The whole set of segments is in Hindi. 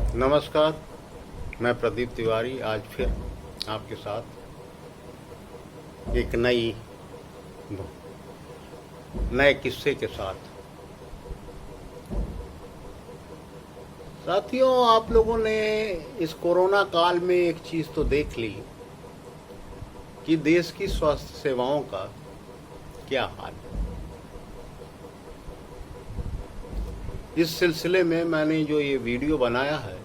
नमस्कार। मैं प्रदीप तिवारी आज फिर आपके साथ एक नए किस्से के साथ। साथियों, आप लोगों ने इस कोरोना काल में एक चीज़ तो देख ली कि देश की स्वास्थ्य सेवाओं का क्या हाल है। इस सिलसिले में मैंने जो ये वीडियो बनाया है,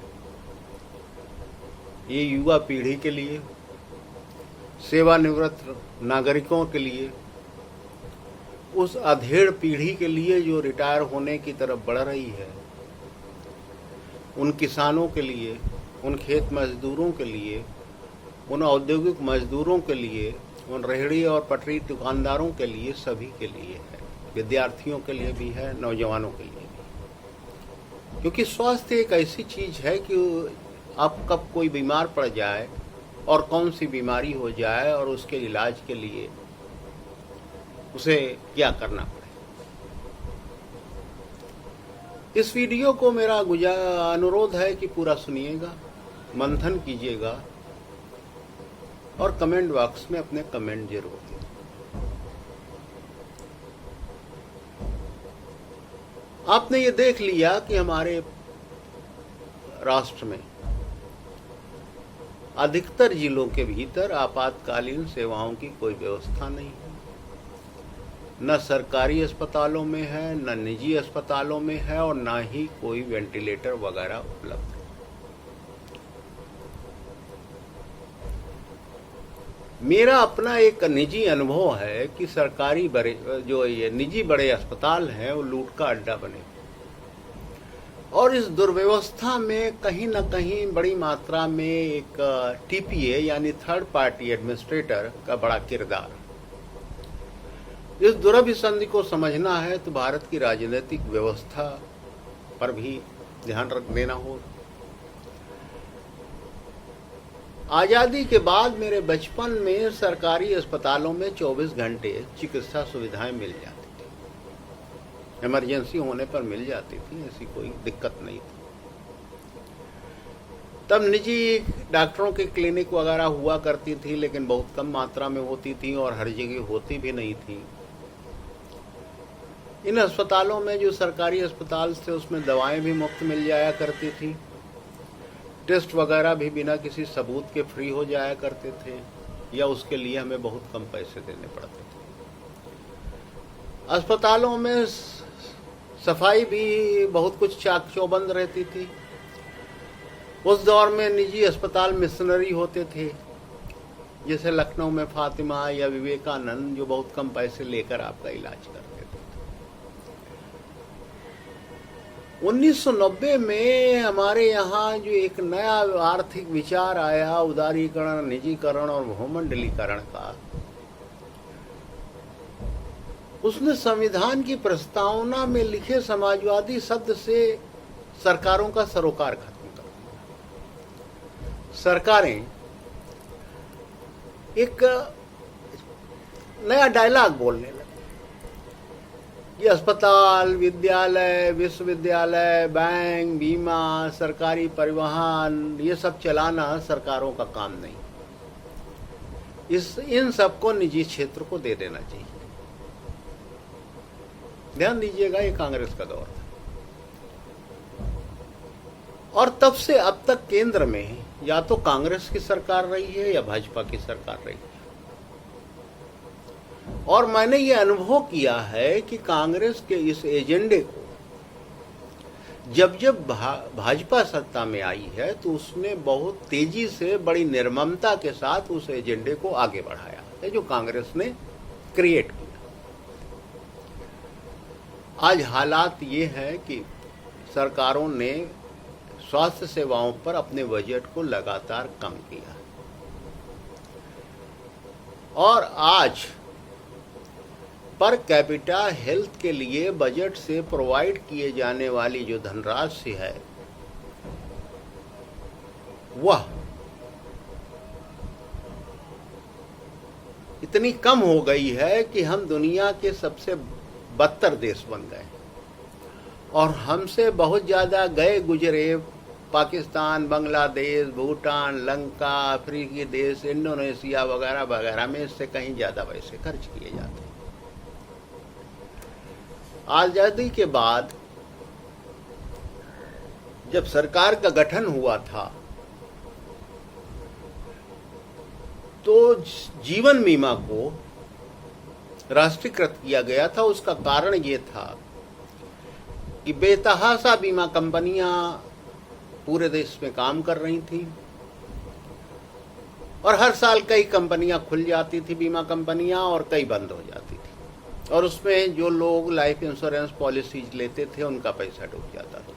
ये युवा पीढ़ी के लिए, सेवानिवृत्त नागरिकों के लिए, उस अधेड़ पीढ़ी के लिए जो रिटायर होने की तरफ बढ़ रही है, उन किसानों के लिए, उन खेत मजदूरों के लिए, उन औद्योगिक मजदूरों के लिए, उन रेहड़ी और पटरी दुकानदारों के लिए, सभी के लिए है। विद्यार्थियों के लिए भी है, नौजवानों के लिए भी। क्योंकि स्वास्थ्य एक ऐसी चीज है कि अब कब कोई बीमार पड़ जाए और कौन सी बीमारी हो जाए और उसके इलाज के लिए उसे क्या करना पड़े। इस वीडियो को मेरा अनुरोध है कि पूरा सुनिएगा, मंथन कीजिएगा और कमेंट बॉक्स में अपने कमेंट जरूर दें। आपने ये देख लिया कि हमारे राष्ट्र में अधिकतर जिलों के भीतर आपातकालीन सेवाओं की कोई व्यवस्था नहीं है। न सरकारी अस्पतालों में है, न निजी अस्पतालों में है और न ही कोई वेंटिलेटर वगैरह उपलब्ध है। मेरा अपना एक निजी अनुभव है कि सरकारी निजी बड़े अस्पताल हैं वो लूट का अड्डा बने और इस दुर्व्यवस्था में कहीं न कहीं बड़ी मात्रा में एक टीपीए यानी थर्ड पार्टी एडमिनिस्ट्रेटर का बड़ा किरदार। इस दुरभिसंधि को समझना है तो भारत की राजनीतिक व्यवस्था पर भी ध्यान रख देना होगा। आजादी के बाद मेरे बचपन में सरकारी अस्पतालों में 24 घंटे चिकित्सा सुविधाएं मिल जाती थी, इमरजेंसी होने पर मिल जाती थी, ऐसी कोई दिक्कत नहीं थी। तब निजी डॉक्टरों की क्लिनिक वगैरह हुआ करती थी, लेकिन बहुत कम मात्रा में होती थी और हर जगह होती भी नहीं थी। इन अस्पतालों में जो सरकारी अस्पताल थे उसमें दवाएं भी मुफ्त मिल जाया करती थी, टेस्ट वगैरह भी बिना किसी सबूत के फ्री हो जाया करते थे या उसके लिए हमें बहुत कम पैसे देने पड़ते थे। अस्पतालों में सफाई भी बहुत कुछ चाक चौबंद रहती थी। उस दौर में निजी अस्पताल मिशनरी होते थे, जैसे लखनऊ में फातिमा या विवेकानंद, जो बहुत कम पैसे लेकर आपका इलाज करते थे। 1990 में हमारे यहाँ जो एक नया आर्थिक विचार आया, उदारीकरण, निजीकरण और भूमंडलीकरण का, उसने संविधान की प्रस्तावना में लिखे समाजवादी शब्द से सरकारों का सरोकार खत्म कर दिया। सरकारें एक नया डायलॉग बोलने लगी। ये अस्पताल, विद्यालय, विश्वविद्यालय, बैंक, बीमा, सरकारी परिवहन, ये सब चलाना सरकारों का काम नहीं। इन सबको निजी क्षेत्र को दे देना चाहिए। ध्यान दीजिएगा, ये कांग्रेस का दौर था और तब से अब तक केंद्र में या तो कांग्रेस की सरकार रही है या भाजपा की सरकार रही है। और मैंने ये अनुभव किया है कि कांग्रेस के इस एजेंडे को जब जब भाजपा सत्ता में आई है तो उसने बहुत तेजी से, बड़ी निर्ममता के साथ उस एजेंडे को आगे बढ़ाया है जो कांग्रेस ने क्रिएट किया। आज हालात ये है कि सरकारों ने स्वास्थ्य सेवाओं पर अपने बजट को लगातार कम किया और आज पर कैपिटा हेल्थ के लिए बजट से प्रोवाइड किए जाने वाली जो धनराशि है वह इतनी कम हो गई है कि हम दुनिया के सबसे बदतर देश बन गए और हमसे बहुत ज़्यादा गए गुजरे पाकिस्तान, बांग्लादेश, भूटान, लंका, अफ्रीकी देश, इंडोनेशिया वगैरह वगैरह में इससे कहीं ज़्यादा पैसे खर्च किए जाते हैं। आज़ादी के बाद जब सरकार का गठन हुआ था तो जीवन बीमा को राष्ट्रीयकृत किया गया था। उसका कारण ये था कि बेतहाशा बीमा कंपनियां पूरे देश में काम कर रही थी और हर साल कई कंपनियां खुल जाती थी, बीमा कंपनियां, और कई बंद हो जाती थी, और उसमें जो लोग लाइफ इंश्योरेंस पॉलिसीज लेते थे उनका पैसा डूब जाता था।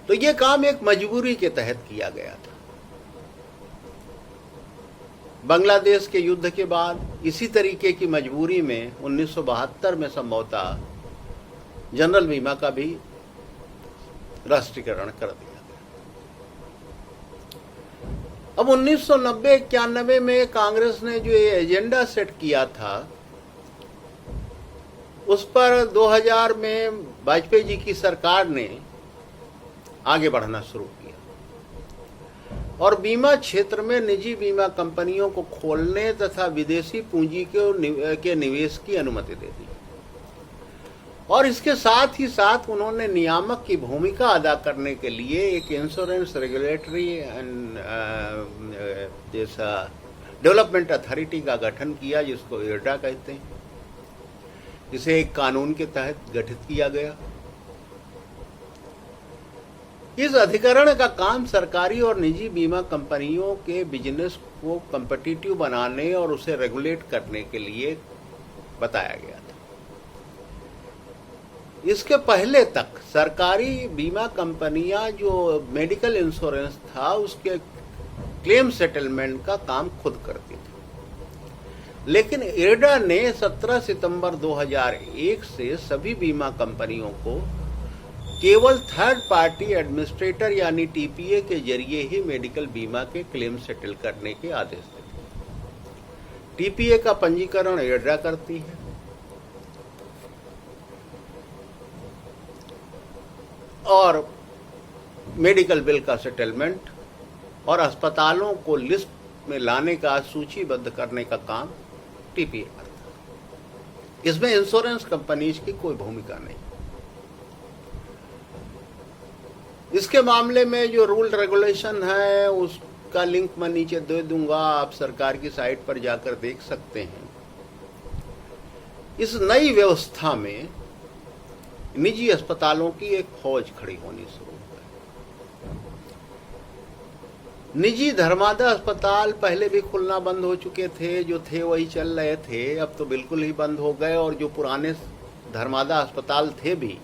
तो ये काम एक मजबूरी के तहत किया गया था। बांग्लादेश के युद्ध के बाद इसी तरीके की मजबूरी में 1972 में संभवतः जनरल बीमा का भी राष्ट्रीयकरण कर दिया गया। अब 1990-91 में कांग्रेस ने जो ये एजेंडा सेट किया था उस पर 2000 में वाजपेयी जी की सरकार ने आगे बढ़ना शुरू किया और बीमा क्षेत्र में निजी बीमा कंपनियों को खोलने तथा विदेशी पूंजी के निवेश की अनुमति दे दी। और इसके साथ ही साथ उन्होंने नियामक की भूमिका अदा करने के लिए एक इंश्योरेंस रेगुलेटरी एंड जैसा डेवलपमेंट अथॉरिटी का गठन किया, जिसको इरडा कहते हैं। इसे एक कानून के तहत गठित किया गया। इस अधिकरण का काम सरकारी और निजी बीमा कंपनियों के बिजनेस को कम्पिटिटिव बनाने और उसे रेगुलेट करने के लिए बताया गया था। इसके पहले तक सरकारी बीमा कंपनियां जो मेडिकल इंश्योरेंस था उसके क्लेम सेटलमेंट का काम खुद करती थी, लेकिन इरडा ने 17 सितंबर 2001 से सभी बीमा कंपनियों को केवल थर्ड पार्टी एडमिनिस्ट्रेटर यानी टीपीए के जरिए ही मेडिकल बीमा के क्लेम सेटल करने के आदेश दिए। टीपीए का पंजीकरण इरडा करती है और मेडिकल बिल का सेटलमेंट और अस्पतालों को लिस्ट में लाने का सूचीबद्ध करने का काम टीपीए करता है। इसमें इंश्योरेंस कंपनीज की कोई भूमिका नहीं। इसके मामले में जो रूल रेगुलेशन है उसका लिंक मैं नीचे दे दूंगा, आप सरकार की साइट पर जाकर देख सकते हैं। इस नई व्यवस्था में निजी अस्पतालों की एक फौज खड़ी होनी शुरू है। निजी धर्मादा अस्पताल पहले भी खुलना बंद हो चुके थे, जो थे वही चल रहे थे, अब तो बिल्कुल ही बंद हो गए। और जो पुराने धर्मादा अस्पताल थे भी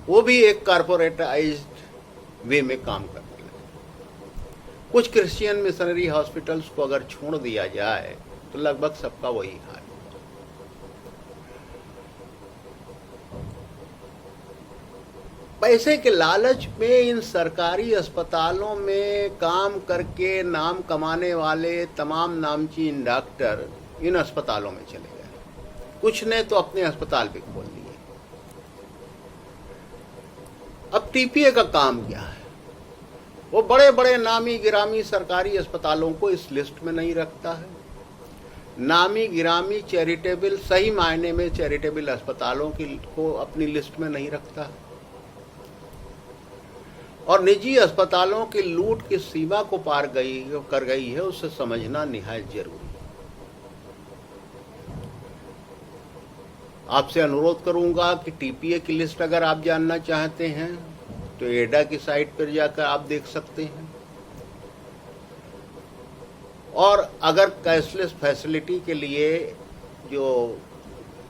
वो भी एक कारपोरेटाइज्ड वे में काम करने लगे। कुछ क्रिश्चियन मिशनरी हॉस्पिटल्स को अगर छोड़ दिया जाए तो लगभग सबका वही हाल है। पैसे के लालच में इन सरकारी अस्पतालों में काम करके नाम कमाने वाले तमाम नामचीन डॉक्टर इन अस्पतालों में चले गए। कुछ ने तो अपने अस्पताल भी खोल लिए। अब टीपीए का काम क्या है? वो बड़े बड़े नामी गिरामी सरकारी अस्पतालों को इस लिस्ट में नहीं रखता है। नामी गिरामी चैरिटेबल, सही मायने में चैरिटेबल अस्पतालों को अपनी लिस्ट में नहीं रखता है। और निजी अस्पतालों की लूट की सीमा को पार कर गई है, उसे समझना निहायत जरूरी है। आपसे अनुरोध करूंगा कि टीपीए की लिस्ट अगर आप जानना चाहते हैं तो एडा की साइट पर जाकर आप देख सकते हैं। और अगर कैशलेस फैसिलिटी के लिए जो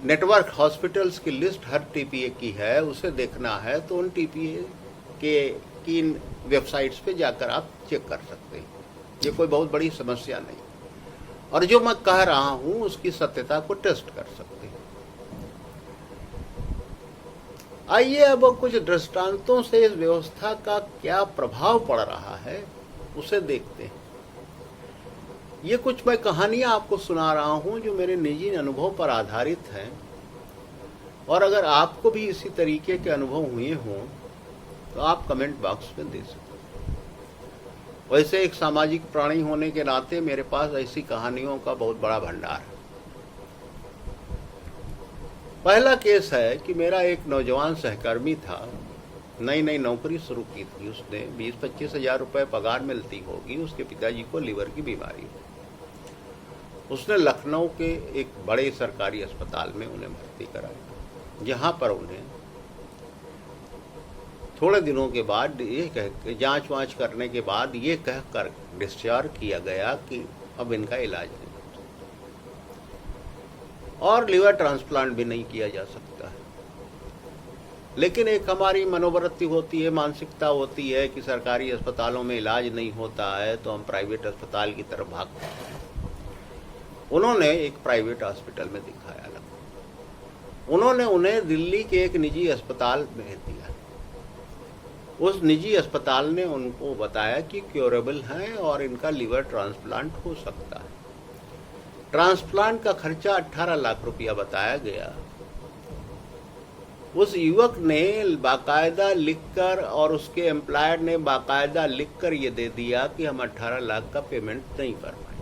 नेटवर्क हॉस्पिटल्स की लिस्ट हर टीपीए की है उसे देखना है तो उन टीपीए की वेबसाइट्स पे जाकर आप चेक कर सकते हैं। ये कोई बहुत बड़ी समस्या नहीं, और जो मैं कह रहा हूं उसकी सत्यता को टेस्ट कर सकते हैं। आइए अब कुछ दृष्टांतों से इस व्यवस्था का क्या प्रभाव पड़ रहा है उसे देखते हैं। ये कुछ मैं कहानियां आपको सुना रहा हूं जो मेरे निजी अनुभव पर आधारित हैं, और अगर आपको भी इसी तरीके के अनुभव हुए हों तो आप कमेंट बॉक्स में दे सकते हैं। वैसे एक सामाजिक प्राणी होने के नाते मेरे पास ऐसी कहानियों का बहुत बड़ा भंडार है। पहला केस है कि मेरा एक नौजवान सहकर्मी था, नई नई नौकरी शुरू की थी उसने, 20-25 हज़ार रुपये पगार मिलती होगी। उसके पिताजी को लीवर की बीमारी हो। उसने लखनऊ के एक बड़े सरकारी अस्पताल में उन्हें भर्ती कराया, जहां पर उन्हें थोड़े दिनों के बाद ये कह जांच वाँच करने के बाद ये कहकर डिस्चार्ज किया गया कि अब इनका इलाज नहीं और लीवर ट्रांसप्लांट भी नहीं किया जा सकता है। लेकिन एक हमारी मनोवृत्ति होती है, मानसिकता होती है कि सरकारी अस्पतालों में इलाज नहीं होता है तो हम प्राइवेट अस्पताल की तरफ भागते हैं। उन्होंने एक प्राइवेट हॉस्पिटल में दिखाया लगा। उन्होंने उन्हें दिल्ली के एक निजी अस्पताल में दिया। उस निजी अस्पताल ने उनको बताया कि क्योरेबल हैं और इनका लीवर ट्रांसप्लांट हो सकता है। ट्रांसप्लांट का खर्चा 18 लाख रुपया बताया गया। उस युवक ने बाकायदा लिखकर और उसके एम्प्लॉयर ने बाकायदा लिखकर ये दे दिया कि हम 18 लाख का पेमेंट नहीं कर पाए।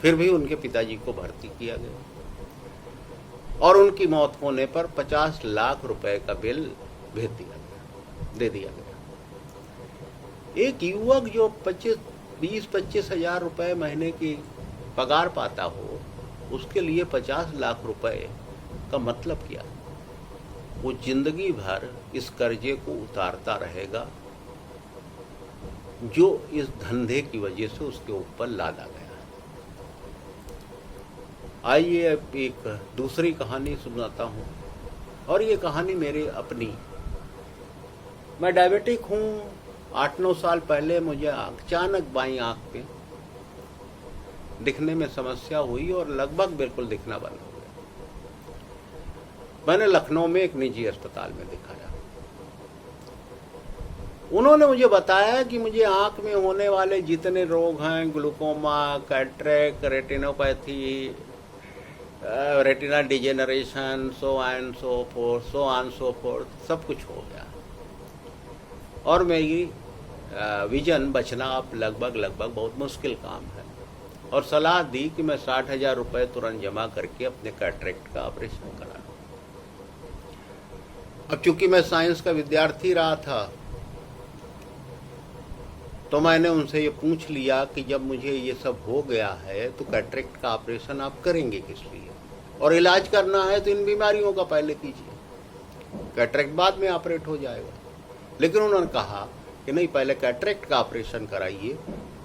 फिर भी उनके पिताजी को भर्ती किया गया और उनकी मौत होने पर 50 लाख रुपए का बिल दे दिया गया। एक युवक जो 20-25 हज़ार रुपए महीने की पगार पाता हो, उसके लिए 50 लाख रुपए का मतलब क्या? वो जिंदगी भर इस कर्जे को उतारता रहेगा जो इस धंधे की वजह से उसके ऊपर लादा गया। आइए अब एक दूसरी कहानी सुनाता हूँ, और ये कहानी मेरी अपनी। मैं डायबिटिक हूँ। 8-9 साल पहले मुझे अचानक बाईं आंख पे दिखने में समस्या हुई और लगभग बिल्कुल दिखना बंद हो गया। मैंने लखनऊ में एक निजी अस्पताल में दिखाया। उन्होंने मुझे बताया कि मुझे आंख में होने वाले जितने रोग हैं, glaucoma, cataract, retinopathy, retina degeneration, so on so fourth, सब कुछ हो गया और मेरी विजन बचना अब लगभग बहुत मुश्किल काम है। और सलाह दी कि मैं 60,000 रुपये तुरंत जमा करके अपने कैटरेक्ट का ऑपरेशन करा लूं। अब चूंकि मैं साइंस का विद्यार्थी रहा था तो मैंने उनसे ये पूछ लिया कि जब मुझे ये सब हो गया है तो कैटरेक्ट का ऑपरेशन आप करेंगे किस लिए, और इलाज करना है तो इन बीमारियों का पहले कीजिए, कैटरेक्ट बाद में ऑपरेट हो जाएगा। लेकिन उन्होंने कहा कि नहीं, पहले कैटरेक्ट का ऑपरेशन कराइए,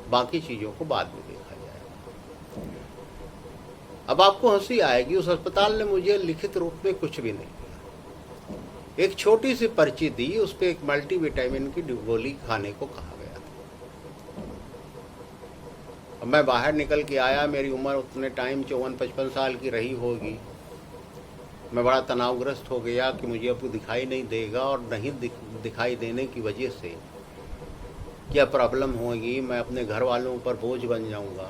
बाकी चीज़ों को बाद में देखा जाएगा। अब आपको हंसी आएगी, उस अस्पताल ने मुझे लिखित रूप में कुछ भी नहीं दिया। एक छोटी सी पर्ची दी, उस पर एक मल्टीविटामिन की गोली खाने को कहा गया। अब मैं बाहर निकल के आया, मेरी उम्र उतने टाइम 54-55 साल की रही होगी। मैं बड़ा तनावग्रस्त हो गया कि मुझे अब दिखाई नहीं देगा और नहीं दिखाई देने की वजह से क्या प्रॉब्लम होगी, मैं अपने घर वालों पर बोझ बन जाऊंगा।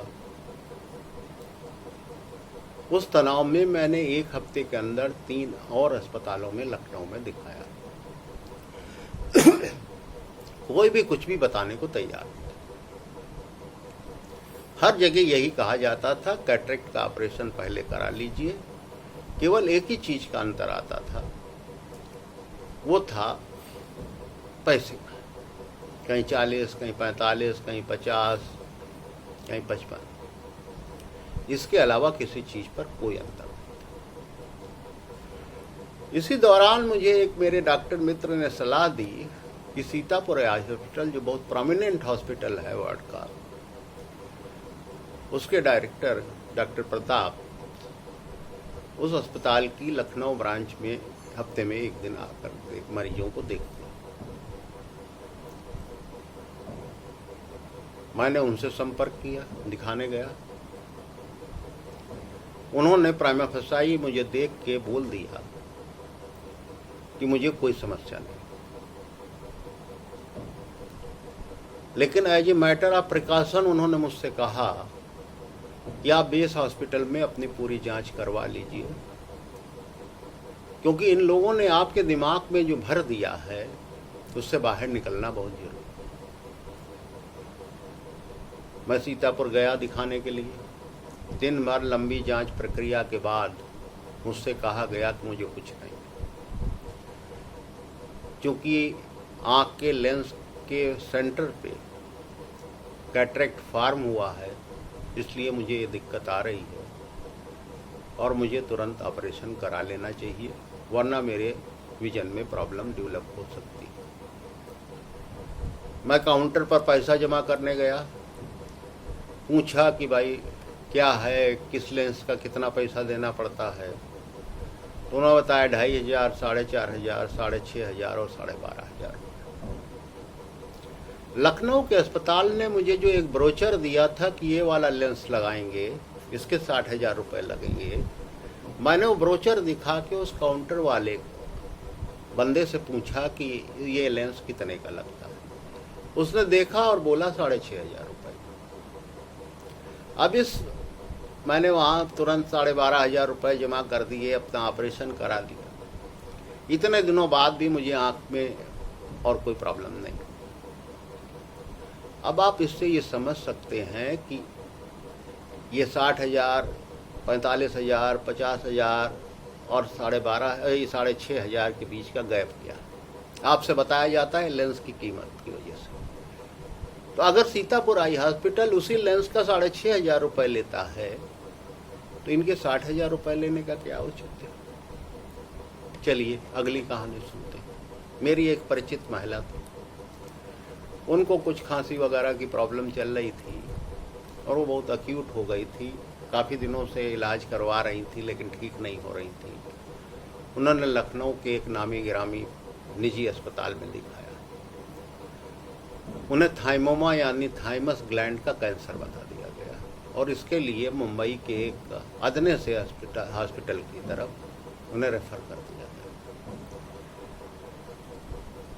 उस तनाव में मैंने 1 हफ्ते के अंदर 3 और अस्पतालों में लखनऊ में दिखाया। कोई भी कुछ भी बताने को तैयार नहीं। हर जगह यही कहा जाता था, कैटरेक्ट का ऑपरेशन पहले करा लीजिए। केवल एक ही चीज का अंतर आता था, वो था पैसे का। कहीं 40, कहीं 45, कहीं 50, कहीं 55। इसके अलावा किसी चीज पर कोई अंतर नहीं था। इसी दौरान मुझे एक मेरे डॉक्टर मित्र ने सलाह दी कि सीतापुर हॉस्पिटल, जो बहुत प्रोमिनेंट हॉस्पिटल है वार्ड का, उसके डायरेक्टर डॉक्टर प्रताप उस अस्पताल की लखनऊ ब्रांच में हफ्ते में 1 दिन आकर मरीजों को देखते। मैंने उनसे संपर्क किया, दिखाने गया। उन्होंने प्राइमा फेसाई मुझे देख के बोल दिया कि मुझे कोई समस्या नहीं, लेकिन as a matter of precaution उन्होंने मुझसे कहा कि आप बेस हॉस्पिटल में अपनी पूरी जांच करवा लीजिए, क्योंकि इन लोगों ने आपके दिमाग में जो भर दिया है उससे बाहर निकलना बहुत जरूरी। मैं सीतापुर गया दिखाने के लिए। दिन भर लंबी जांच प्रक्रिया के बाद मुझसे कहा गया कि मुझे कुछ नहीं, क्योंकि आँख के लेंस के सेंटर पे कैटरेक्ट फॉर्म हुआ है, इसलिए मुझे ये दिक्कत आ रही है और मुझे तुरंत ऑपरेशन करा लेना चाहिए, वरना मेरे विजन में प्रॉब्लम डेवलप हो सकती है। मैं काउंटर पर पैसा जमा करने गया, पूछा कि भाई क्या है, किस लेंस का कितना पैसा देना पड़ता है। तो उन्होंने बताया 2500, 4500, 6500 और 12500। लखनऊ के अस्पताल ने मुझे जो एक ब्रोचर दिया था कि ये वाला लेंस लगाएंगे, इसके 60,000 रुपये लगेंगे, मैंने वो ब्रोचर दिखा के उस काउंटर वाले बंदे से पूछा कि ये लेंस कितने का लगता है। उसने देखा और बोला 6500 रुपये। अब मैंने वहाँ तुरंत 12,500 रुपये जमा कर दिए, अपना ऑपरेशन करा दिया। इतने दिनों बाद भी मुझे आँख में और कोई प्रॉब्लम नहीं। अब आप इससे ये समझ सकते हैं कि ये 60,000, 45,000, 50,000 और 6,500 के बीच का गैप क्या आपसे बताया जाता है लेंस की कीमत की वजह से। तो अगर सीतापुर आई हॉस्पिटल उसी लेंस का 6,500 रुपये लेता है, तो इनके 60,000 रुपये लेने का क्या औचित्य है? चलिए अगली कहानी सुनते हैं। मेरी एक परिचित महिला थी, उनको कुछ खांसी वगैरह की प्रॉब्लम चल रही थी और वो बहुत अक्यूट हो गई थी। काफ़ी दिनों से इलाज करवा रही थी लेकिन ठीक नहीं हो रही थी। उन्होंने लखनऊ के एक नामी गिरामी निजी अस्पताल में दिखाया। उन्हें थाइमोमा यानी थाइमस ग्लैंड का कैंसर बता दिया गया और इसके लिए मुंबई के एक अदने से हॉस्पिटल की तरफ उन्हें रेफर कर दिया गया।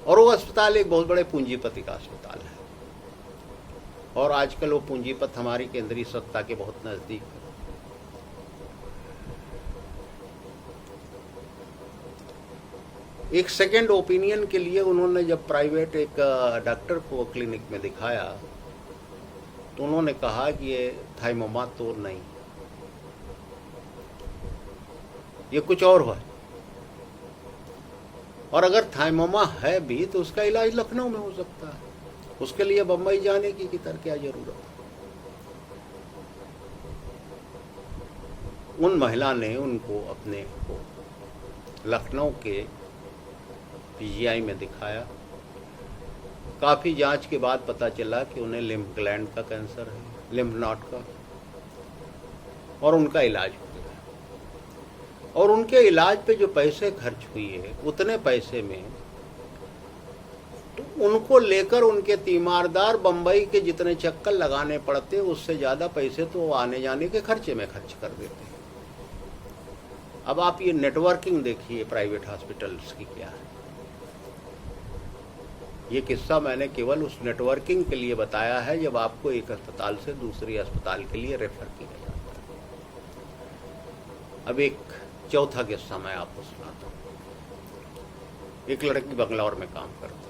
और वो अस्पताल एक बहुत बड़े पूंजीपति का अस्पताल है और आजकल वो पूंजीपत हमारी केंद्रीय सत्ता के बहुत नजदीक है। एक सेकेंड ओपिनियन के लिए उन्होंने जब प्राइवेट एक डॉक्टर को क्लिनिक में दिखाया तो उन्होंने कहा कि ये थाइमोमा तो नहीं, ये कुछ और है, और अगर थाइमोमा है भी तो उसका इलाज लखनऊ में हो सकता है, उसके लिए बम्बई जाने की क्या जरूरत है। उन महिला ने उनको अपने को लखनऊ के पीजीआई में दिखाया। काफ़ी जांच के बाद पता चला कि उन्हें लिम्फ ग्लैंड का कैंसर है, लिम्फ नोड का, और उनका इलाज हो गया। और उनके इलाज पे जो पैसे खर्च हुए उतने पैसे में तो उनको लेकर उनके तीमारदार बम्बई के जितने चक्कर लगाने पड़ते उससे ज़्यादा पैसे तो आने जाने के खर्चे में खर्च कर देते। अब आप ये नेटवर्किंग देखिए प्राइवेट हॉस्पिटल्स की क्या है। ये किस्सा मैंने केवल उस नेटवर्किंग के लिए बताया है जब आपको एक अस्पताल से दूसरी अस्पताल के लिए रेफर किया जाता है। अब एक चौथा किस्सा मैं आपको सुनाता हूँ। एक लड़की बंगलौर में काम करती,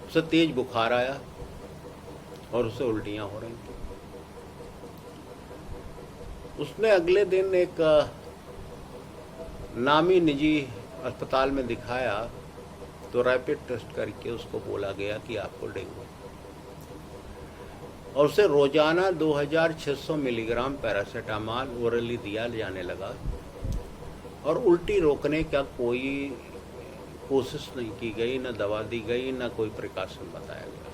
उसे तेज बुखार आया और उसे उल्टियाँ हो रही थी। उसने अगले दिन एक नामी निजी अस्पताल में दिखाया तो रैपिड टेस्ट करके उसको बोला गया कि आपको डेंगू, और उसे रोजाना 2600 मिलीग्राम पैरासीटामोल ओरली दिया जाने लगा और उल्टी रोकने का कोई कोशिश नहीं की गई, न दवा दी गई, न कोई प्रिकॉशन बताया गया।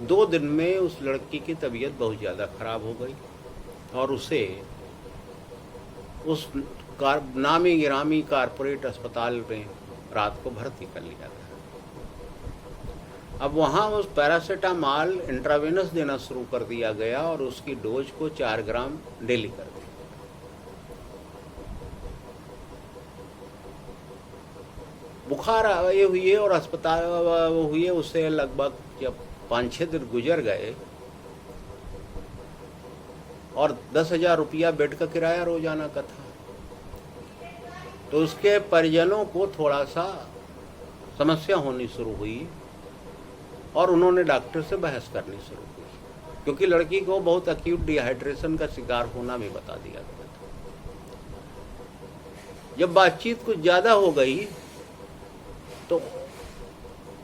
2 दिन में उस लड़की की तबीयत बहुत ज़्यादा खराब हो गई और उसे उस नामी गिरामी कारपोरेट अस्पताल में रात को भर्ती कर लिया गया। अब वहाँ उस पैरासीटामोल इंट्रावेनस देना शुरू कर दिया गया और उसकी डोज को 4 ग्राम डेली कर दिया। बुखार ये हुई और अस्पताल हुई, उससे लगभग जब 5-6 दिन गुजर गए और 10,000 रुपया बेड का किराया रोजाना का था। तो उसके परिजनों को थोड़ा सा समस्या होनी शुरू हुई और उन्होंने डॉक्टर से बहस करनी शुरू की, क्योंकि लड़की को बहुत एक्यूट डिहाइड्रेशन का शिकार होना भी बता दिया गया था। जब बातचीत कुछ ज़्यादा हो गई तो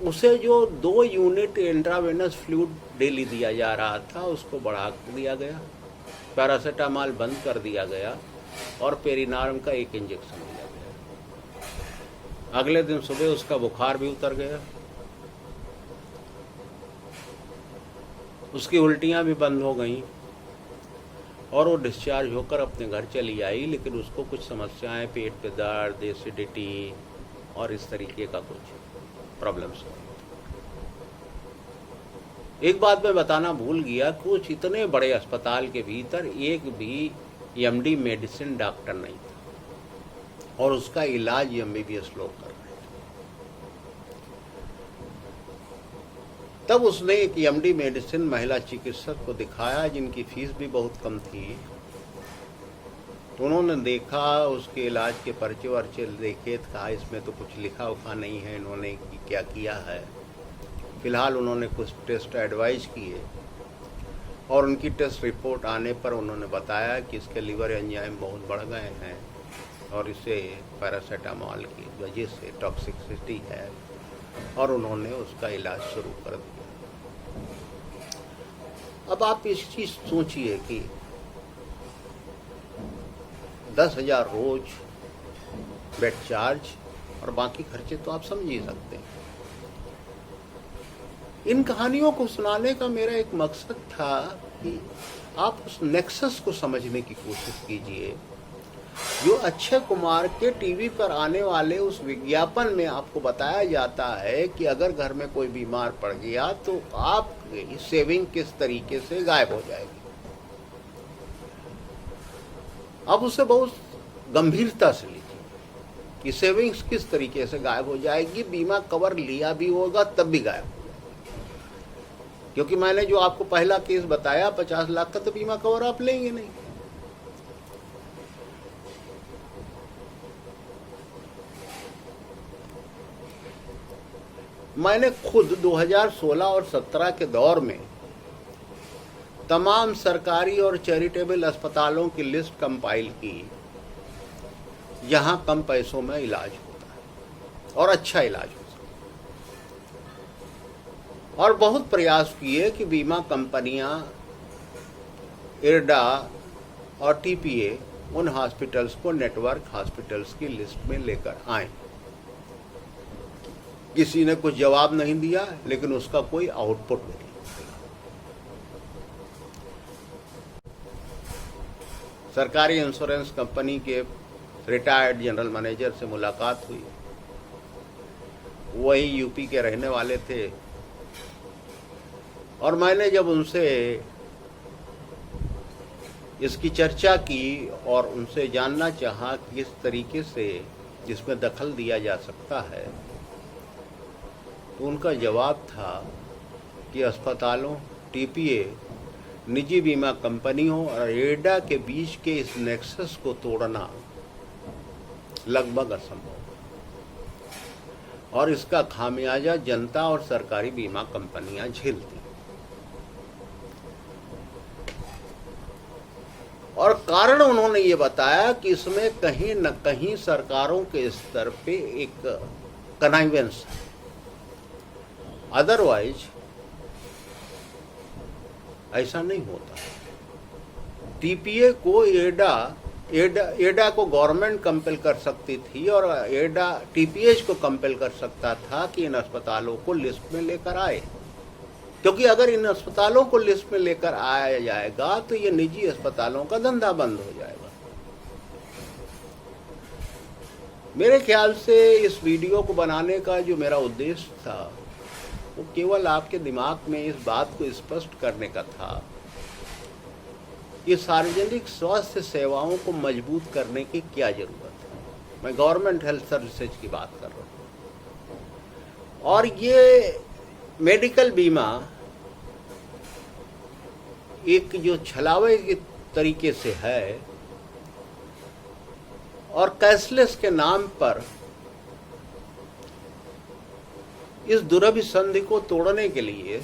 उसे जो 2 यूनिट इंट्रावेनस फ्लूइड डेली दिया जा रहा था उसको बढ़ा दिया गया, पैरासीटामॉल बंद कर दिया गया और पेरिनार्म का 1 इंजेक्शन दिया गया। अगले दिन सुबह उसका बुखार भी उतर गया, उसकी उल्टियां भी बंद हो गईं और वो डिस्चार्ज होकर अपने घर चली आई। लेकिन उसको कुछ समस्याएं, पेट पे दर्द, एसिडिटी और इस तरीके का कुछ प्रॉब्लम्स हो। एक बात मैं बताना भूल गया, कुछ इतने बड़े अस्पताल के भीतर एक भी एमडी मेडिसिन डॉक्टर नहीं था और उसका इलाज एमबीबीएस लोग कर रहे थे। तब उसने एक एमडी मेडिसिन महिला चिकित्सक को दिखाया जिनकी फीस भी बहुत कम थी। तो उन्होंने देखा, उसके इलाज के पर्चे वर्चे देखे, कहा इसमें तो कुछ लिखा उखा नहीं है इन्होंने कि क्या किया है। फिलहाल उन्होंने कुछ टेस्ट एडवाइज किए और उनकी टेस्ट रिपोर्ट आने पर उन्होंने बताया कि इसके लिवर एंजाइम बहुत बढ़ गए हैं और इसे पैरासीटामॉल की वजह से टॉक्सिसिटी है और उन्होंने उसका इलाज शुरू कर दिया। अब आप इस चीज सोचिए कि 10,000 रोज बेड चार्ज और बाकी खर्चे तो आप समझ ही सकते हैं। इन कहानियों को सुनाने का मेरा एक मकसद था कि आप उस नेक्सस को समझने की कोशिश कीजिए जो अक्षय कुमार के टीवी पर आने वाले उस विज्ञापन में आपको बताया जाता है कि अगर घर में कोई बीमार पड़ गया तो आपकी सेविंग किस तरीके से गायब हो जाएगी। आप उसे बहुत गंभीरता से लीजिए कि सेविंग्स किस तरीके से गायब हो जाएगी। बीमा कवर लिया भी होगा तब भी गायब, क्योंकि मैंने जो आपको पहला केस बताया 50 लाख का तो बीमा कवर आप लेंगे नहीं। मैंने खुद 2016 और 17 के दौर में तमाम सरकारी और चैरिटेबल अस्पतालों की लिस्ट कंपाइल की जहां कम पैसों में इलाज होता है और अच्छा इलाज होता है, और बहुत प्रयास किए कि बीमा कंपनियां, इरडा और टीपीए उन हॉस्पिटल्स को नेटवर्क हॉस्पिटल्स की लिस्ट में लेकर आए। किसी ने कुछ जवाब नहीं दिया, लेकिन उसका कोई आउटपुट नहीं। सरकारी इंश्योरेंस कंपनी के रिटायर्ड जनरल मैनेजर से मुलाकात हुई, वही यूपी के रहने वाले थे, और मैंने जब उनसे इसकी चर्चा की और उनसे जानना चाहा कि किस तरीके से इसमें दखल दिया जा सकता है, तो उनका जवाब था कि अस्पतालों, टीपीए, निजी बीमा कंपनियों और एडा के बीच के इस नेक्सस को तोड़ना लगभग असंभव है और इसका खामियाजा जनता और सरकारी बीमा कंपनियां झेलती। और कारण उन्होंने ये बताया कि इसमें कहीं न कहीं सरकारों के स्तर पे एक कनाइवेंस है, अदरवाइज ऐसा नहीं होता। टीपीए को एडा को गवर्नमेंट कंपेल कर सकती थी और एडा टीपीएच को कंपेल कर सकता था कि इन अस्पतालों को लिस्ट में लेकर आए, क्योंकि अगर इन अस्पतालों को लिस्ट में लेकर आया जाएगा तो ये निजी अस्पतालों का धंधा बंद हो जाएगा। मेरे ख्याल से इस वीडियो को बनाने का जो मेरा उद्देश्य था वो केवल आपके दिमाग में इस बात को स्पष्ट करने का था कि सार्वजनिक स्वास्थ्य सेवाओं को मजबूत करने की क्या जरूरत है। मैं गवर्नमेंट हेल्थ सर्विसेज की बात कर रहा हूँ, और ये मेडिकल बीमा एक जो छलावे के तरीके से है और कैशलेस के नाम पर इस दुरभिसंधि को तोड़ने के लिए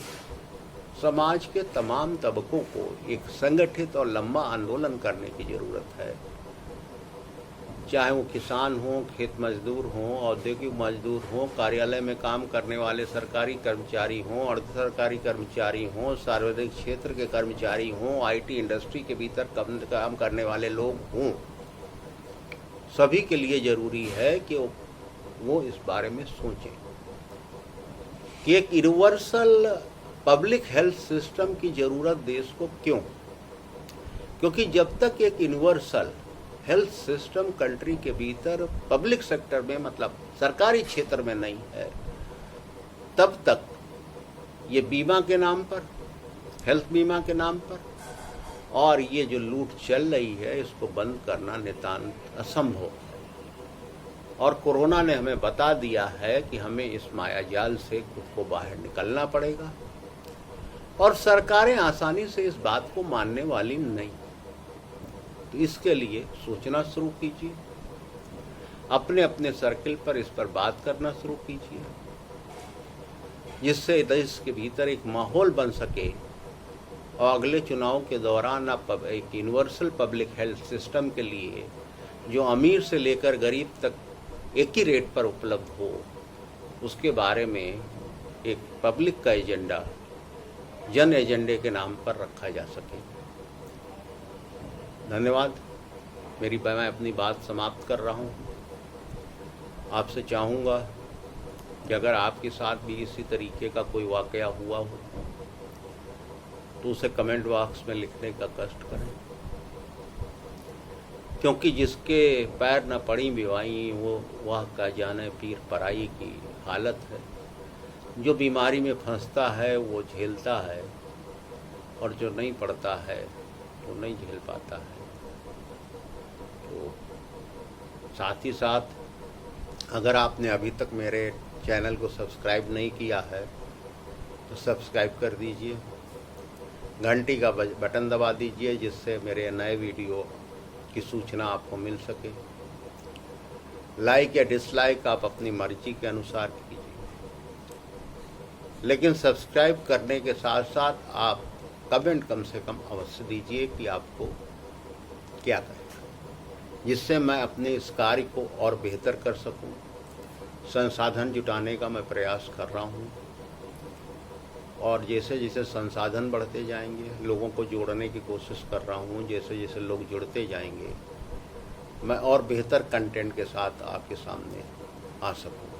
समाज के तमाम तबकों को एक संगठित और लंबा आंदोलन करने की जरूरत है। चाहे वो किसान हो, खेत मजदूर हो, औद्योगिक मजदूर हो, कार्यालय में काम करने वाले सरकारी कर्मचारी हों, अर्ध सरकारी कर्मचारी हों, सार्वजनिक क्षेत्र के कर्मचारी हों, आईटी इंडस्ट्री के भीतर काम करने वाले लोग हों, सभी के लिए जरूरी है कि वो इस बारे में सोचें कि एक यूनिवर्सल पब्लिक हेल्थ सिस्टम की जरूरत देश को क्यों। क्योंकि जब तक एक यूनिवर्सल हेल्थ सिस्टम कंट्री के भीतर पब्लिक सेक्टर में, मतलब सरकारी क्षेत्र में नहीं है, तब तक ये बीमा के नाम पर, हेल्थ बीमा के नाम पर, और ये जो लूट चल रही है, इसको बंद करना नितांत असंभव। और कोरोना ने हमें बता दिया है कि हमें इस मायाजाल से खुद को बाहर निकलना पड़ेगा, और सरकारें आसानी से इस बात को मानने वाली नहीं। तो इसके लिए सोचना शुरू कीजिए, अपने अपने सर्किल पर इस पर बात करना शुरू कीजिए, जिससे देश के भीतर एक माहौल बन सके और अगले चुनाव के दौरान आप एक यूनिवर्सल पब्लिक हेल्थ सिस्टम के लिए जो अमीर से लेकर गरीब तक एक ही रेट पर उपलब्ध हो, उसके बारे में एक पब्लिक का एजेंडा जन एजेंडे के नाम पर रखा जा सके। धन्यवाद। मैं अपनी बात समाप्त कर रहा हूँ। आपसे चाहूँगा कि अगर आपके साथ भी इसी तरीके का कोई वाकया हुआ हो तो उसे कमेंट बॉक्स में लिखने का कष्ट करें, क्योंकि जिसके पैर न पड़ी बिवाई वो वह का जाने पीर पराई की हालत है। जो बीमारी में फंसता है वो झेलता है, और जो नहीं पड़ता है वो नहीं झेल पाता है। तो साथ ही साथ अगर आपने अभी तक मेरे चैनल को सब्सक्राइब नहीं किया है तो सब्सक्राइब कर दीजिए, घंटी का बटन दबा दीजिए, जिससे मेरे नए वीडियो की सूचना आपको मिल सके। लाइक या डिसलाइक आप अपनी मर्जी के अनुसार कीजिए, लेकिन सब्सक्राइब करने के साथ साथ आप कमेंट कम से कम अवश्य दीजिए कि आपको क्या करेगा, जिससे मैं अपने इस कार्य को और बेहतर कर सकूं। संसाधन जुटाने का मैं प्रयास कर रहा हूं, और जैसे जैसे संसाधन बढ़ते जाएंगे, लोगों को जोड़ने की कोशिश कर रहा हूं। जैसे जैसे लोग जुड़ते जाएंगे, मैं और बेहतर कंटेंट के साथ आपके सामने आ सकूं।